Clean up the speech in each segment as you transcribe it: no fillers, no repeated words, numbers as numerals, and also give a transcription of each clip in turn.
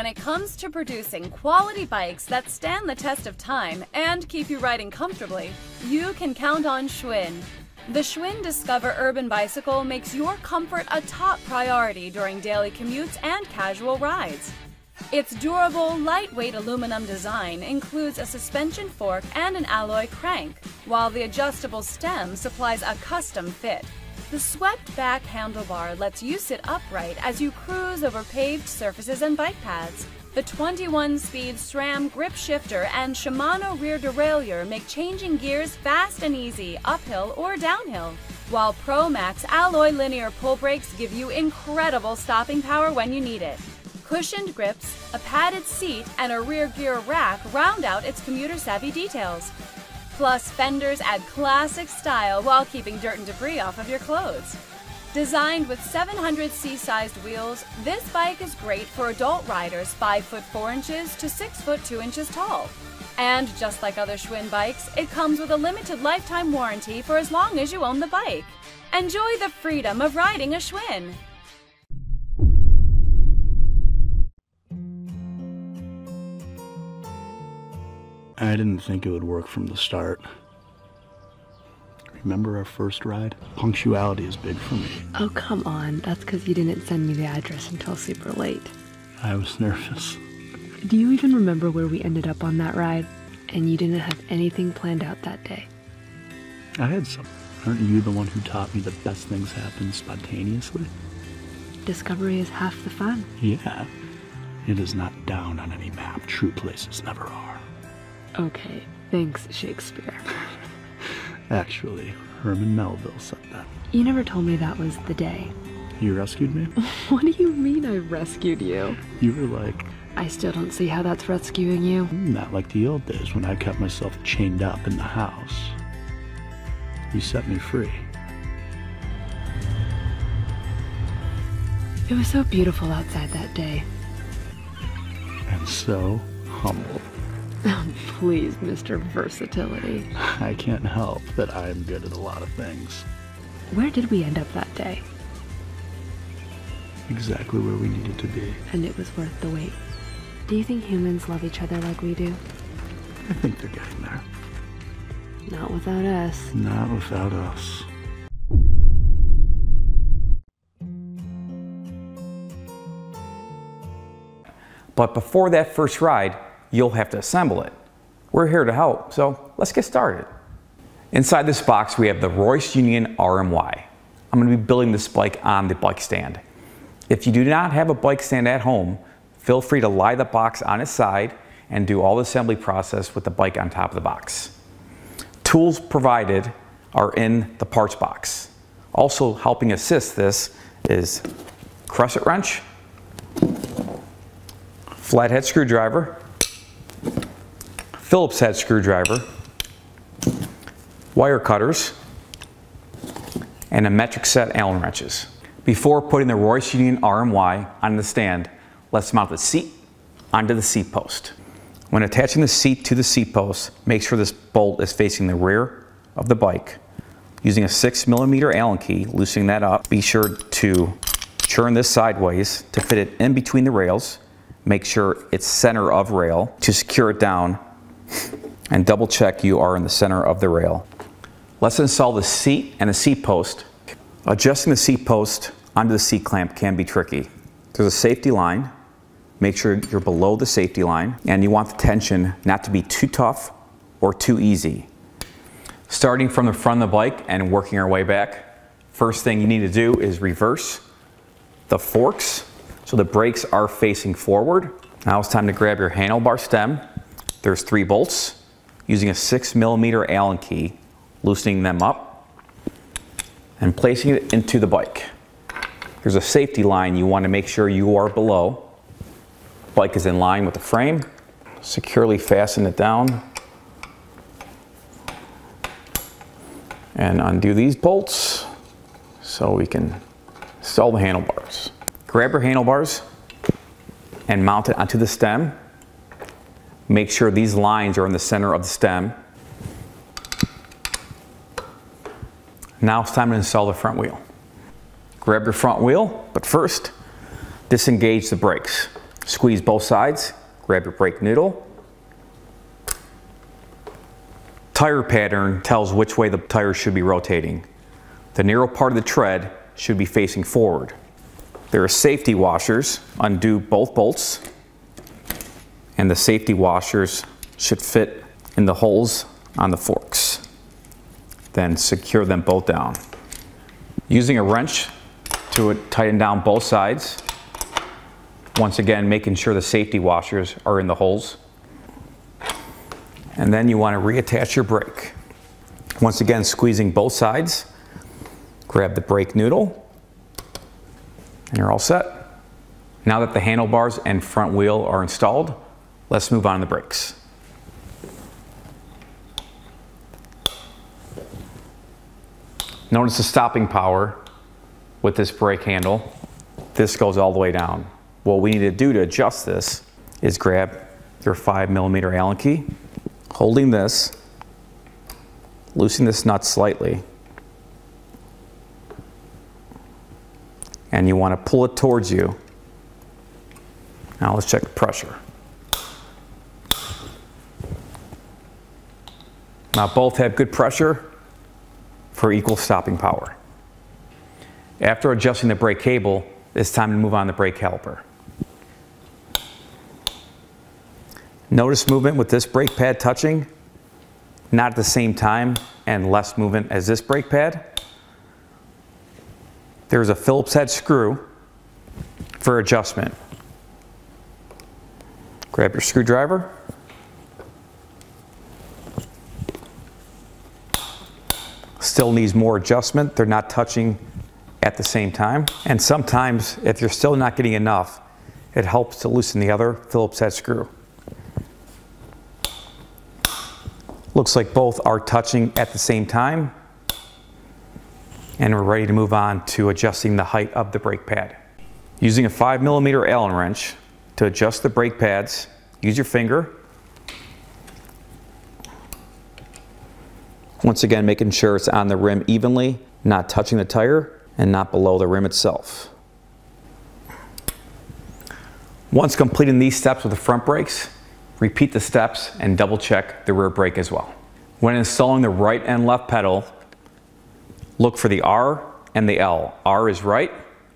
When it comes to producing quality bikes that stand the test of time and keep you riding comfortably, you can count on Schwinn. The Schwinn Discover Urban Bicycle makes your comfort a top priority during daily commutes and casual rides. Its durable, lightweight aluminum design includes a suspension fork and an alloy crank, while the adjustable stem supplies a custom fit. The swept-back handlebar lets you sit upright as you cruise over paved surfaces and bike paths. The 21-speed SRAM grip shifter and Shimano rear derailleur make changing gears fast and easy, uphill or downhill, while Pro Max alloy linear pull brakes give you incredible stopping power when you need it. Cushioned grips, a padded seat, and a rear gear rack round out its commuter-savvy details. Plus, fenders add classic style while keeping dirt and debris off of your clothes. Designed with 700cc-sized wheels, this bike is great for adult riders 5 foot 4 inches to 6 foot 2 inches tall. And just like other Schwinn bikes, it comes with a limited lifetime warranty for as long as you own the bike. Enjoy the freedom of riding a Schwinn! I didn't think it would work from the start. Remember our first ride? Punctuality is big for me. Oh, come on. That's because you didn't send me the address until super late. I was nervous. Do you even remember where we ended up on that ride? And you didn't have anything planned out that day. I had some. Aren't you the one who taught me the best things happen spontaneously? Discovery is half the fun. Yeah. It is not down on any map. True places never are. Okay, thanks, Shakespeare. Actually, Herman Melville said that. You never told me that was the day. You rescued me? What do you mean I rescued you? You were like... I still don't see how that's rescuing you. Not like the old days when I kept myself chained up in the house. You set me free. It was so beautiful outside that day. And so humble. Please, Mr. Versatility. I can't help that I am good at a lot of things. Where did we end up that day? Exactly where we needed to be. And it was worth the wait. Do you think humans love each other like we do? I think they're getting there. Not without us. Not without us. But before that first ride, you'll have to assemble it. We're here to help, so let's get started. Inside this box, we have the Royce Union RMY. I'm going to be building this bike on the bike stand. If you do not have a bike stand at home, feel free to lie the box on its side and do all the assembly process with the bike on top of the box. Tools provided are in the parts box. Also helping assist this is crescent wrench, flathead screwdriver, Phillips head screwdriver, wire cutters, and a metric set Allen wrenches. Before putting the Royce Union RMY on the stand, let's mount the seat onto the seat post. When attaching the seat to the seat post, make sure this bolt is facing the rear of the bike. Using a 6mm Allen key, loosening that up, be sure to turn this sideways to fit it in between the rails. Make sure it's center of rail to secure it down, and double check you are in the center of the rail. Let's install the seat and the seat post. Adjusting the seat post onto the seat clamp can be tricky. There's a safety line. Make sure you're below the safety line, and you want the tension not to be too tough or too easy. Starting from the front of the bike and working our way back, first thing you need to do is reverse the forks so the brakes are facing forward. Now it's time to grab your handlebar stem. There's 3 bolts. Using a 6mm Allen key, loosening them up and placing it into the bike. There's a safety line you want to make sure you are below. Bike is in line with the frame. Securely fasten it down and undo these bolts so we can install the handlebars. Grab your handlebars and mount it onto the stem. Make sure these lines are in the center of the stem. Now it's time to install the front wheel. Grab your front wheel, but first, disengage the brakes. Squeeze both sides, grab your brake noodle. Tire pattern tells which way the tire should be rotating. The narrow part of the tread should be facing forward. There are safety washers. Undo both bolts, and the safety washers should fit in the holes on the forks. Then secure them both down. Using a wrench to tighten down both sides. Once again, making sure the safety washers are in the holes. And then you want to reattach your brake. Once again, squeezing both sides. Grab the brake noodle, and you're all set. Now that the handlebars and front wheel are installed, let's move on to the brakes. Notice the stopping power with this brake handle. This goes all the way down. What we need to do to adjust this is grab your 5mm Allen key, holding this, loosen this nut slightly, and you want to pull it towards you. Now let's check the pressure. Now both have good pressure for equal stopping power. After adjusting the brake cable, it's time to move on to the brake caliper. Notice movement with this brake pad touching, not at the same time, and less movement as this brake pad. There's a Phillips head screw for adjustment. Grab your screwdriver. Still needs more adjustment. They're not touching at the same time. And sometimes, if you're still not getting enough, it helps to loosen the other Phillips head screw. Looks like both are touching at the same time. And we're ready to move on to adjusting the height of the brake pad. Using a 5mm Allen wrench to adjust the brake pads, use your finger. Once again, making sure it's on the rim evenly, not touching the tire, and not below the rim itself. Once completing these steps with the front brakes, repeat the steps and double check the rear brake as well. When installing the right and left pedal, look for the R and the L. R is right,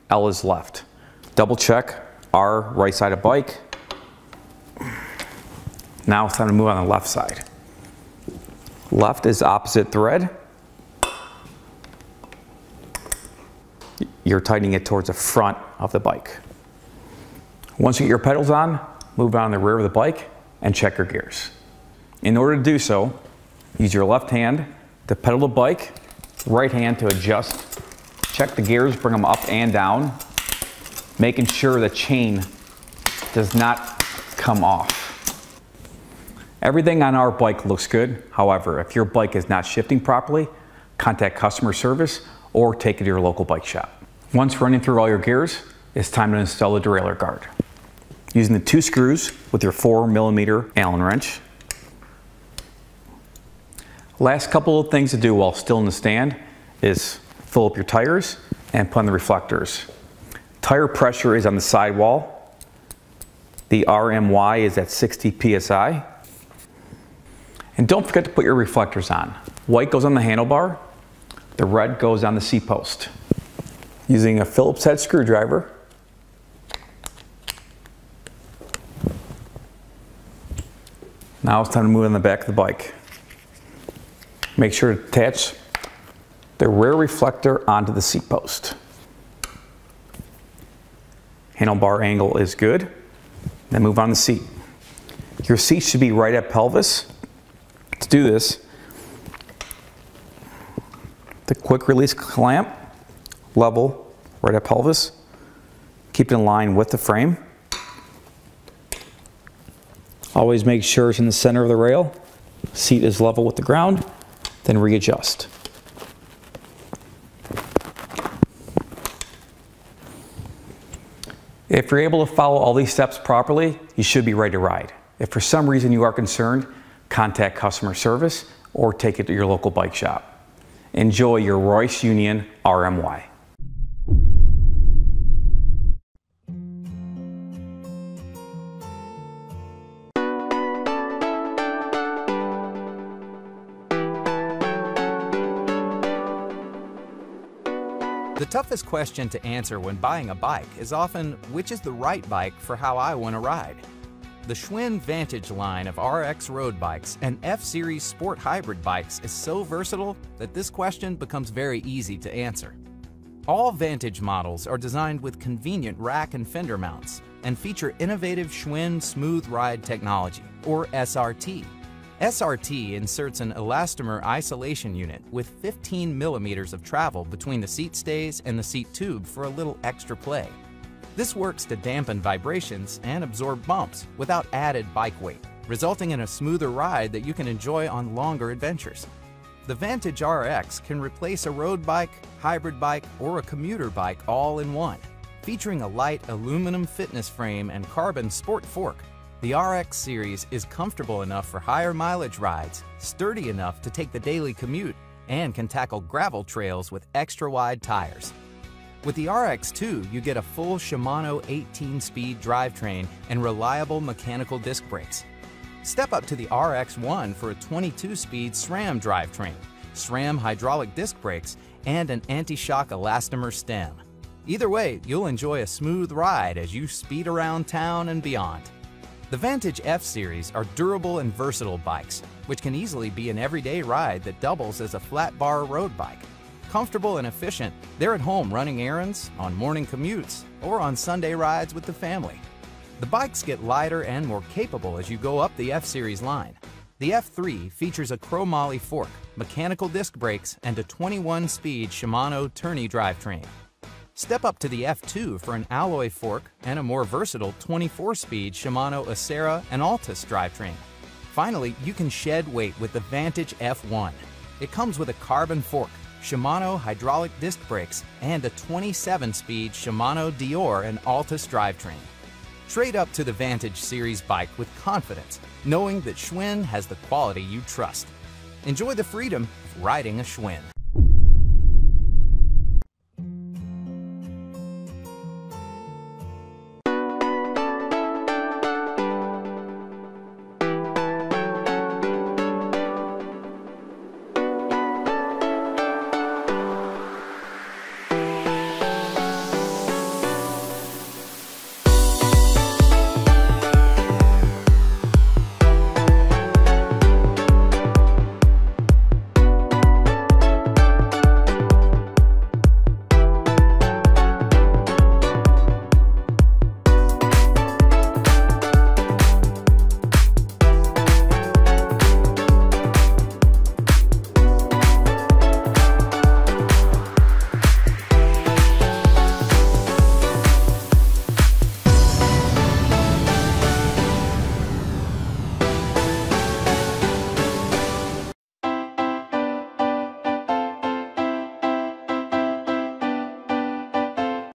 L is left. Double check R, right side of bike. Now it's time to move on the left side. Left is opposite thread. You're tightening it towards the front of the bike. Once you get your pedals on, move on the rear of the bike and check your gears. In order to do so, use your left hand to pedal the bike, right hand to adjust. Check the gears, bring them up and down, making sure the chain does not come off. Everything on our bike looks good. However, if your bike is not shifting properly, contact customer service or take it to your local bike shop. Once running through all your gears, it's time to install the derailleur guard. Using the 2 screws with your 4mm Allen wrench. Last couple of things to do while still in the stand is fill up your tires and put on the reflectors. Tire pressure is on the sidewall. The RMY is at 60 psi. And don't forget to put your reflectors on. White goes on the handlebar, the red goes on the seat post. Using a Phillips head screwdriver, now it's time to move on the back of the bike. Make sure to attach the rear reflector onto the seat post. Handlebar angle is good. Then move on the seat. Your seat should be right at pelvis. To do this, the quick release clamp, level, right at pelvis. Keep it in line with the frame. Always make sure it's in the center of the rail. Seat is level with the ground, then readjust. If you're able to follow all these steps properly, you should be ready to ride. If for some reason you are concerned, contact customer service or take it to your local bike shop. Enjoy your Royce Union RMY. The toughest question to answer when buying a bike is often, which is the right bike for how I want to ride? The Schwinn Vantage line of RX road bikes and F-Series sport hybrid bikes is so versatile that this question becomes very easy to answer. All Vantage models are designed with convenient rack and fender mounts and feature innovative Schwinn Smooth Ride technology, or SRT. SRT inserts an elastomer isolation unit with 15 millimeters of travel between the seat stays and the seat tube for a little extra play. This works to dampen vibrations and absorb bumps without added bike weight, resulting in a smoother ride that you can enjoy on longer adventures. The Vantage RX can replace a road bike, hybrid bike, or a commuter bike all in one. Featuring a light aluminum fitness frame and carbon sport fork, the RX series is comfortable enough for higher mileage rides, sturdy enough to take the daily commute, and can tackle gravel trails with extra wide tires. With the RX2, you get a full Shimano 18-speed drivetrain and reliable mechanical disc brakes. Step up to the RX1 for a 22-speed SRAM drivetrain, SRAM hydraulic disc brakes, and an anti-shock elastomer stem. Either way, you'll enjoy a smooth ride as you speed around town and beyond. The Vantage F-Series are durable and versatile bikes, which can easily be an everyday ride that doubles as a flat bar road bike. Comfortable and efficient, they're at home running errands, on morning commutes, or on Sunday rides with the family. The bikes get lighter and more capable as you go up the F-Series line. The F3 features a chromoly fork, mechanical disc brakes, and a 21-speed Shimano tourney drivetrain. Step up to the F2 for an alloy fork and a more versatile 24-speed Shimano Acera and Altus drivetrain. Finally, you can shed weight with the Vantage F1. It comes with a carbon fork, Shimano hydraulic disc brakes, and a 27-speed Shimano Dior and Altus drivetrain. Trade up to the Vantage series bike with confidence, knowing that Schwinn has the quality you trust. Enjoy the freedom of riding a Schwinn.